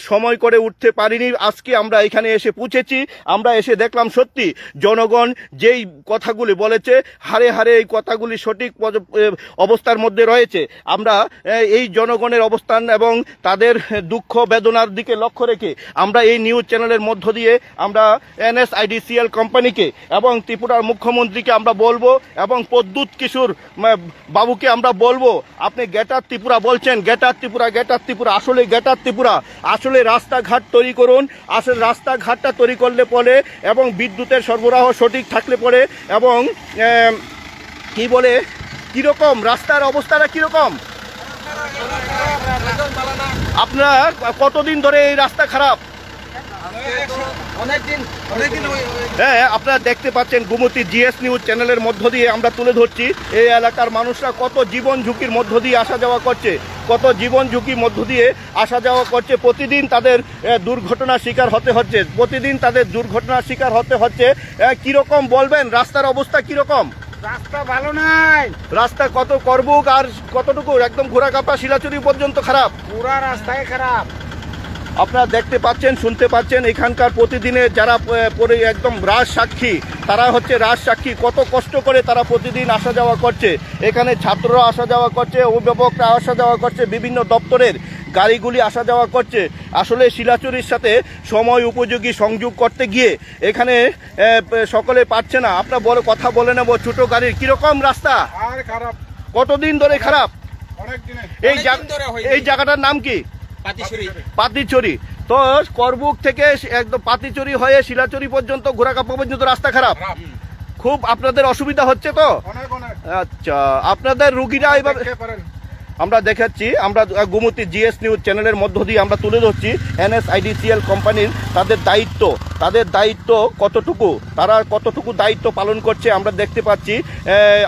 সময় করে উঠতে পারিনি। আজকে আমরা এখানে এসে পৌঁছেছি। আমরা এসে দেখলাম সত্যি জনগণ যেই কথাগুলি বলেছে হারে হারে এই কথাগুলি সঠিক অবস্থার মধ্যে রয়েছে। আমরা এই জনগণের অবস্থান এবং তাদের দুঃখ বেদনার দিকে লক্ষ্য রেখে আমরা এই নিউজ চ্যানেলের মধ্য দিয়ে আমরা NSIDCL কোম্পানিকে এবং ত্রিপুরার মুখ্যমন্ত্রীকে আমরা বলবো এবং প্রদ্যুৎ কিশোর বাবুকে আমরা বলবো, আপনি গ্রেটার ত্রিপুরা বলছেন, গ্রেটার ত্রিপুরা আসলে গ্রেটার ত্রিপুরা আসলে রাস্তাঘাট তৈরি করুন। আসলে রাস্তাঘাটটা তৈরি করলে পরে এবং বিদ্যুতের সরবরাহ সঠিক থাকলে পরে এবং কি বলে কীরকম রাস্তার অবস্থাটা কীরকম, আপনার কতদিন ধরে এই রাস্তা খারাপ? হ্যাঁ, আপনারা দেখতে পাচ্ছেন গোমতী GS নিউজ চ্যানেলের মধ্য দিয়ে আমরা তুলে ধরছি এই এলাকার মানুষরা কত জীবন ঝুঁকির মধ্য দিয়ে আসা যাওয়া করছে, কত জীবন ঝুঁকির মধ্য দিয়ে আসা যাওয়া করছে। প্রতিদিন তাদের দুর্ঘটনার শিকার হতে হচ্ছে, প্রতিদিন তাদের দুর্ঘটনার শিকার হতে হচ্ছে। কীরকম বলবেন রাস্তার অবস্থা কীরকম? রাস্তা ভালো নাই, রাস্তা কত করবুক আর কতটুকু একদম ঘোড়াকাপা শিলাচুরি পর্যন্ত খারাপ, পুরা রাস্তায় খারাপ। আপনারা দেখতে পাচ্ছেন শুনতে পাচ্ছেন এখানকার প্রতিদিনে যারা একদম রাজ সাক্ষী, তারা হচ্ছে রাজ সাক্ষী কত কষ্ট করে তারা প্রতিদিন আসা যাওয়া করছে। এখানে ছাত্ররা আসা যাওয়া করছে, অভিভাবকরা আসা যাওয়া করছে, বিভিন্ন দপ্তরের গাড়িগুলি আসা যাওয়া করছে। আসলে শিলাচুরির সাথে সময় উপযোগী সংযোগ করতে গিয়ে এখানে সকলে পারছে না। আপনার বড় কথা বলে নেব, ছোট গাড়ির কিরকম রাস্তা আর খারাপ, কতদিন ধরে খারাপ? অনেক দিনে। এই জায়গাটার নাম কি? পাতিছড়ি। তো করবুক থেকে একদম পাতিছড়ি হয়ে শিলাচুরি পর্যন্ত ঘোড়াকাপা পর্যন্ত রাস্তা খারাপ, খুব আপনাদের অসুবিধা হচ্ছে তো? আচ্ছা, আপনাদের রুগীরা এইভাবে আমরা দেখাচ্ছি, আমরা গোমতী GS নিউজ চ্যানেলের মধ্য দিয়ে আমরা তুলে ধরছি NSIDCL কোম্পানির তাদের দায়িত্ব কতটুকু, তারা কতটুকু দায়িত্ব পালন করছে আমরা দেখতে পাচ্ছি।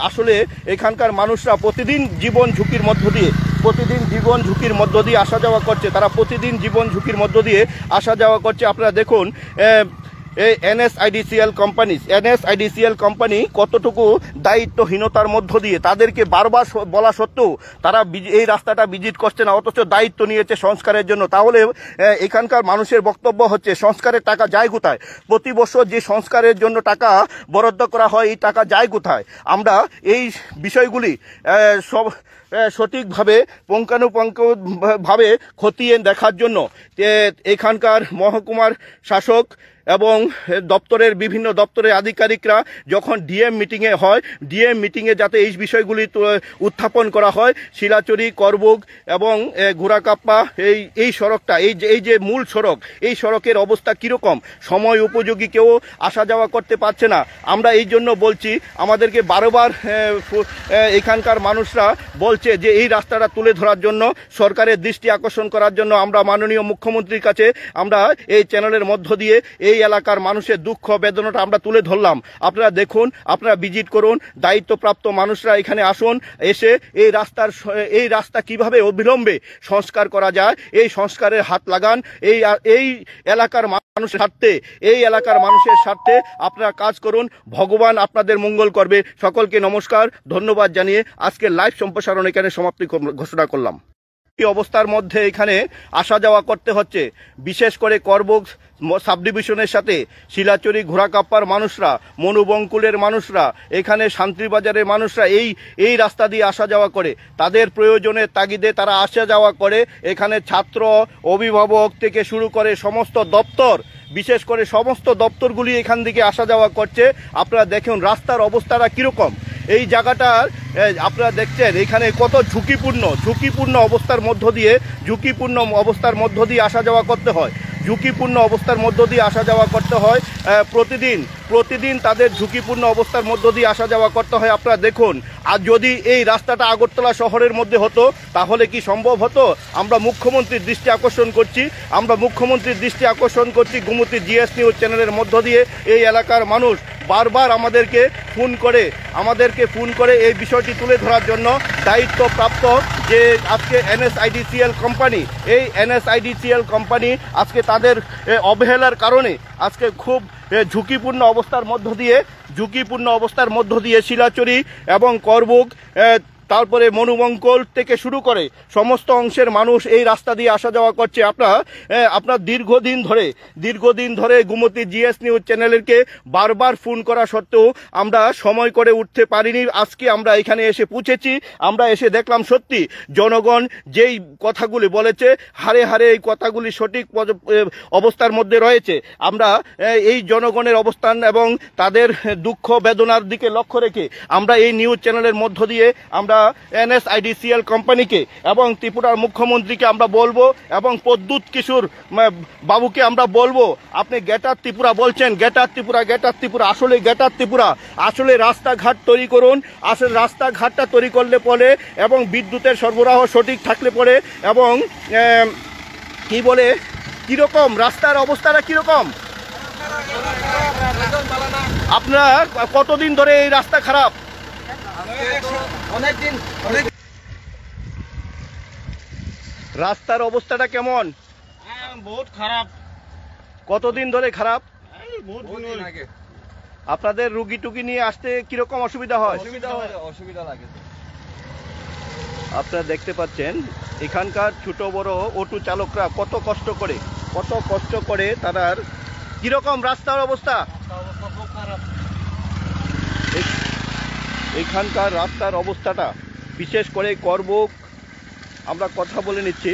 আসলে এখানকার মানুষরা প্রতিদিন জীবন ঝুঁকির মধ্য দিয়ে আসা যাওয়া করছে, তারা প্রতিদিন জীবন ঝুঁকির মধ্য দিয়ে আসা যাওয়া করছে। আপনারা দেখুন এই NSIDCL কোম্পানি কতটুকু দায়িত্বহীনতার মধ্য দিয়ে, তাদেরকে বারবার বলা সত্ত্বেও তারা এই রাস্তাটা ভিজিট করছে না, অথচ দায়িত্ব নিয়েছে সংস্কারের জন্য। তাহলে এখানকার মানুষের বক্তব্য হচ্ছে সংস্কারের টাকা যায় কোথায়? প্রতি বছর যে সংস্কারের জন্য টাকা বরাদ্দ করা হয় এই টাকা যায় কোথায়? আমরা এই বিষয়গুলি সব সঠিকভাবে পুঙ্খানুপুঙ্খভাবে খতিয়ে দেখার জন্য এখানকার মহকুমার শাসক এবং বিভিন্ন দপ্তরের আধিকারিকরা যখন ডিএম মিটিংয়ে হয়, ডিএম মিটিংয়ে যাতে এই বিষয়গুলি উত্থাপন করা হয়। শিলাচুরি, করবুক এবং ঘোড়াকাপ্পা এই সড়কটা, এই যে মূল সড়ক, এই সড়কের অবস্থা কীরকম, সময় উপযোগী কেউ আসা যাওয়া করতে পারছে না। আমরা এই জন্য বলছি, আমাদেরকে বারবার এখানকার মানুষরা বলছে যে এই রাস্তাটা তুলে ধরার জন্য, সরকারের দৃষ্টি আকর্ষণ করার জন্য আমরা মাননীয় মুখ্যমন্ত্রীর কাছে আমরা এই চ্যানেলের মধ্য দিয়ে এই এলাকার মানুষের দুঃখ বেদনাটা আমরা তুলে ধরলাম। আপনারা দেখুন, আপনারা ভিজিট করুন, দায়িত্বপ্রাপ্ত মানুষরা এখানে আসুন, এসে এই রাস্তা কিভাবে অবিলম্বে সংস্কার করা যায় এই সংস্কারের হাত লাগান। এই এলাকার মানুষের স্বার্থে আপনারা কাজ করুন, ভগবান আপনাদের মঙ্গল করবে। সকলকে নমস্কার, ধন্যবাদ জানিয়ে আজকের লাইভ সম্প্রসারণ এখানে সমাপ্তি ঘোষণা করলাম। এই অবস্থার মধ্যে এখানে আসা যাওয়া করতে হচ্ছে, বিশেষ করে করবুক সাবডিভিশনের সাথে শিলাচুরি ঘোড়াকাপ্পার মানুষরা, মনুবঙ্কুলের মানুষরা, এখানে শান্তিবাজারের মানুষরা এই রাস্তা দিয়ে আসা যাওয়া করে, তাদের প্রয়োজনের তাগিদে তারা আসা যাওয়া করে। এখানে ছাত্র, অভিভাবক থেকে শুরু করে সমস্ত দপ্তর, বিশেষ করে সমস্ত দপ্তরগুলি এখান থেকে আসা যাওয়া করছে। আপনারা দেখুন রাস্তার অবস্থাটা কীরকম। এই জায়গাটার আপনারা দেখছেন এখানে কত ঝুঁকিপূর্ণ অবস্থার মধ্য দিয়ে আসা যাওয়া করতে হয়, প্রতিদিন তাদের ঝুঁকিপূর্ণ অবস্থার মধ্য দিয়ে আসা যাওয়া করতে হয়। আপনারা দেখুন, আর যদি এই রাস্তাটা আগরতলা শহরের মধ্যে হতো তাহলে কি সম্ভব হতো? আমরা মুখ্যমন্ত্রীর দৃষ্টি আকর্ষণ করছি গোমতী GS নিউজ চ্যানেলের মধ্য দিয়ে। এই এলাকার মানুষ বারবার আমাদেরকে ফোন করে এই বিষয়টি তুলে ধরার জন্য দায়িত্বপ্রাপ্ত যে আজকে NSIDCL কোম্পানি আজকে তাদের অবহেলার কারণে আজকে খুব ঝুঁকিপূর্ণ অবস্থার মধ্য দিয়ে শিলাচুরি এবং করবুক তারপরে মনুমঙ্গল থেকে শুরু করে সমস্ত অংশের মানুষ এই রাস্তা দিয়ে আসা যাওয়া করছে। আপনার দীর্ঘদিন ধরে গুমতি জিএস নিউজ চ্যানেলকে বারবার ফোন করা সত্ত্বেও আমরা সময় করে উঠতে পারিনি। আজকে আমরা এখানে এসে পৌঁছেছি। আমরা এসে দেখলাম সত্যি জনগণ যেই কথাগুলি বলেছে হারে হারে এই কথাগুলি সঠিক অবস্থার মধ্যে রয়েছে। আমরা এই জনগণের অবস্থান এবং তাদের দুঃখ বেদনার দিকে লক্ষ্য রেখে আমরা এই নিউজ চ্যানেলের মধ্য দিয়ে আমরা NSIDCL কোম্পানিকে এবং ত্রিপুরার মুখ্যমন্ত্রীকে আমরা বলবো এবং প্রদ্যুৎ কিশোর বাবুকে আমরা বলবো, আপনি গ্রেটার ত্রিপুরা বলছেন, গ্রেটার ত্রিপুরা আসলে গ্রেটার ত্রিপুরা আসলে রাস্তাঘাট তৈরি করুন। আসলে রাস্তাঘাটটা তৈরি করলে পরে এবং বিদ্যুতের সরবরাহ সঠিক থাকলে পরে এবং কি বলে কিরকম রাস্তার অবস্থাটা কিরকম? আপনার কতদিন ধরে এই রাস্তা খারাপ? অনেকদিন রাস্তার অবস্থাটা কেমন? বহুত খারাপ। কতদিন ধরে খারাপ? বহুত দিন আগে আপনাদের রুগী টুগি নিয়ে আসতে কিরকম অসুবিধা হয়? অসুবিধা লাগে। আপনারা দেখতে পাচ্ছেন এখানকার ছোট বড় অটো চালকরা কত কষ্ট করে তাদের কিরকম রাস্তার অবস্থা। খুব খারাপ। এখানকার রাস্তার অবস্থাটা বিশেষ করে করবুক আমরা কথা বলে নিচ্ছি।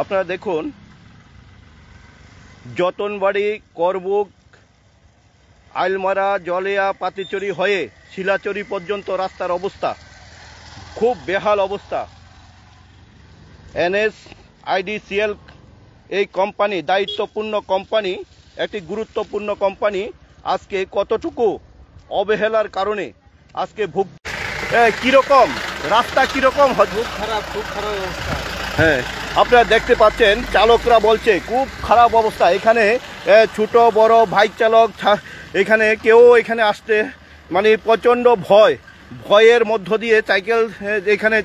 আপনারা দেখুন যতনবাড়ি, করবুক, আইলমারা, জলেয়া, পাতিচুরি হয়ে শিলাচুরি পর্যন্ত রাস্তার অবস্থা খুব বেহাল অবস্থা। NSIDCL এই কোম্পানি দায়িত্বপূর্ণ কোম্পানি, একটি গুরুত্বপূর্ণ কোম্পানি আজকে কতটুকু অবহেলার কারণে আজকে কিরকম রাস্তা কিরকম খুব খারাপ অবস্থা। হ্যাঁ, আপনারা দেখতে পাচ্ছেন চালকরা বলছে খুব খারাপ অবস্থা। এখানে ছোট বড় বাইক চালক এখানে কেউ এখানে আসতে মানে প্রচণ্ড ভয়ের মধ্য দিয়ে সাইকেল এখানে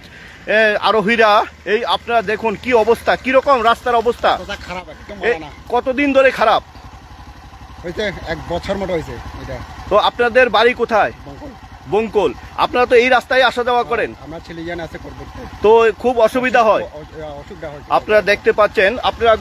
আরোহীরা এই আপনারা দেখুন কি অবস্থা, কিরকম রাস্তার অবস্থা। খারাপ একদম। কতদিন ধরে খারাপ হয়েছে? 1 বছর মতো হয়েছে এটা। তো আপনাদের বাড়ি কোথায়? বঙ্কল। আপনারা তো এই রাস্তায় আসা যাওয়া করেন? আমার ছেলে জান আছে করবে, তো খুব অসুবিধা হয়। অসুবিধা হয়। আপনারা দেখতে পাচ্ছেন আপনারা